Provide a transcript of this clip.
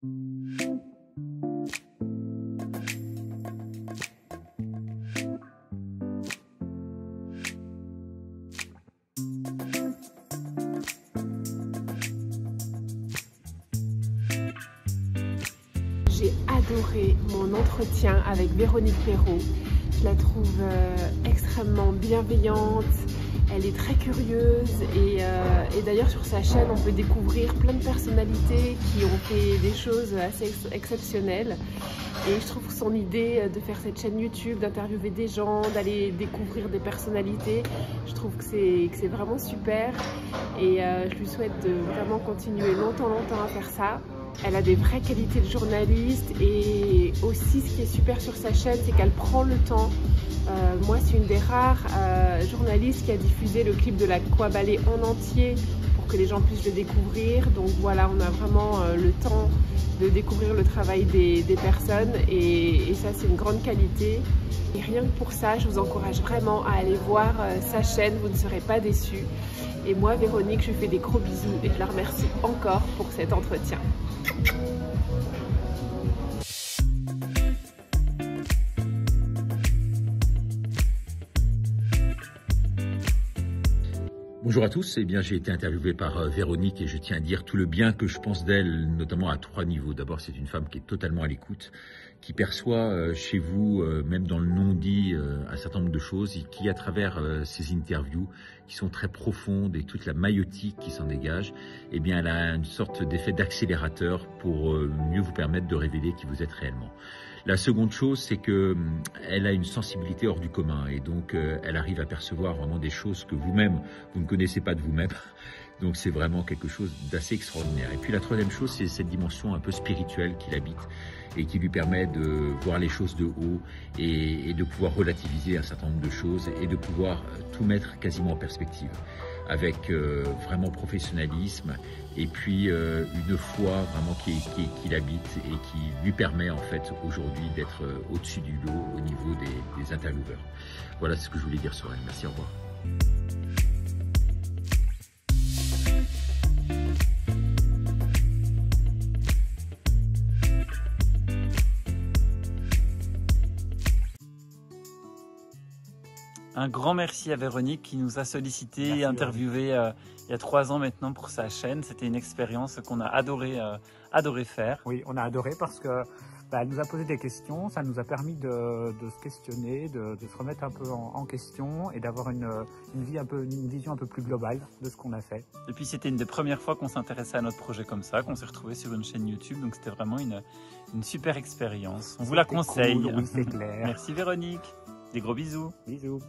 J'ai adoré mon entretien avec Véronique Perrault. Je la trouve extrêmement bienveillante, elle est très curieuse et d'ailleurs sur sa chaîne on peut découvrir plein de personnalités qui ont fait des choses assez exceptionnelles. Et je trouve que son idée de faire cette chaîne YouTube, d'interviewer des gens, d'aller découvrir des personnalités, je trouve que c'est vraiment super et je lui souhaite de vraiment continuer longtemps à faire ça. Elle a des vraies qualités de journaliste et aussi ce qui est super sur sa chaîne, c'est qu'elle prend le temps. Moi, c'est une des rares journalistes qui a diffusé le clip de l'Aquabalée en entier pour que les gens puissent le découvrir. Donc voilà, on a vraiment le temps de découvrir le travail des personnes et ça, c'est une grande qualité. Et rien que pour ça, je vous encourage vraiment à aller voir sa chaîne, vous ne serez pas déçus. Et moi, Véronique, je lui fais des gros bisous et je la remercie encore pour cet entretien. Bonjour à tous, eh bien j'ai été interviewé par Véronique et je tiens à dire tout le bien que je pense d'elle, notamment à 3 niveaux. D'abord, c'est une femme qui est totalement à l'écoute, qui perçoit chez vous, même dans le non-dit, un certain nombre de choses et qui, à travers ces interviews, qui sont très profondes et toute la maïotique qui s'en dégage, eh bien elle a une sorte d'effet d'accélérateur pour mieux vous permettre de révéler qui vous êtes réellement. La seconde chose, c'est que elle a une sensibilité hors du commun et donc elle arrive à percevoir vraiment des choses que vous-même, vous ne connaissez pas de vous-même. Donc c'est vraiment quelque chose d'assez extraordinaire. Et puis la troisième chose, c'est cette dimension un peu spirituelle qu'il habite et qui lui permet de voir les choses de haut et de pouvoir relativiser un certain nombre de choses et de pouvoir tout mettre quasiment en perspective avec vraiment professionnalisme et puis une foi vraiment qu'il habite et qui lui permet en fait aujourd'hui d'être au-dessus du lot au niveau des intervieweurs. Voilà ce que je voulais dire sur elle. Merci, au revoir. Un grand merci à Véronique qui nous a sollicité et interviewé il y a 3 ans maintenant pour sa chaîne. C'était une expérience qu'on a adoré faire. Oui, on a adoré parce que elle nous a posé des questions, ça nous a permis de se questionner, de se remettre un peu en question et d'avoir une vision un peu plus globale de ce qu'on a fait. Et puis c'était une des premières fois qu'on s'intéressait à notre projet comme ça, qu'on s'est retrouvé sur une chaîne YouTube, donc c'était vraiment une super expérience. On vous la conseille. Cool, oui, c'est clair. Merci Véronique. Des gros bisous. Bisous.